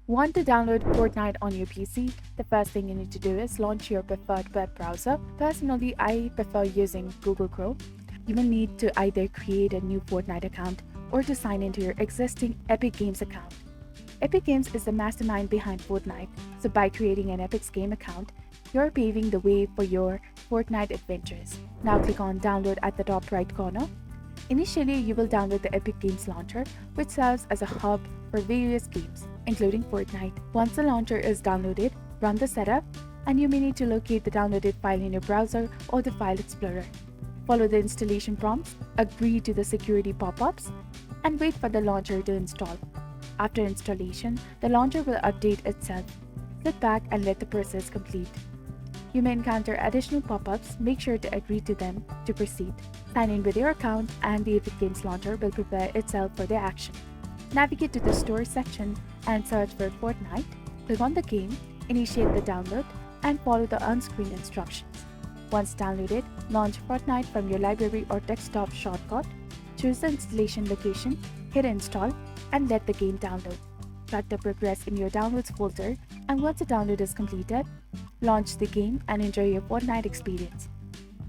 Want to download Fortnite on your PC? The first thing you need to do is launch your preferred web browser. Personally, I prefer using Google Chrome. You will need to either create a new Fortnite account or to sign into your existing Epic Games account. Epic Games is the mastermind behind Fortnite, so by creating an Epic Game account, you're paving the way for your Fortnite adventures. Now click on Download at the top right corner. Initially, you will download the Epic Games Launcher, which serves as a hub for various games, including Fortnite. Once the launcher is downloaded, run the setup, and you may need to locate the downloaded file in your browser or the File Explorer. Follow the installation prompts, agree to the security pop-ups, and wait for the launcher to install. After installation, the launcher will update itself. Sit back and let the process complete. You may encounter additional pop-ups, make sure to agree to them to proceed. Sign in with your account and the Epic Games Launcher will prepare itself for the action. Navigate to the Store section and search for Fortnite. Click on the game, initiate the download, and follow the on-screen instructions. Once downloaded, launch Fortnite from your library or desktop shortcut. Choose the installation location, hit install, and let the game download. Track the progress in your downloads folder, and once the download is completed, launch the game and enjoy your Fortnite experience.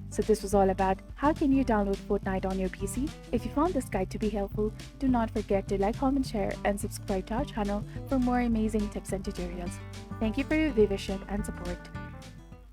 So this was all about how can you download Fortnite on your PC. If you found this guide to be helpful, do not forget to like, comment, share, and subscribe to our channel for more amazing tips and tutorials. Thank you for your viewership and support.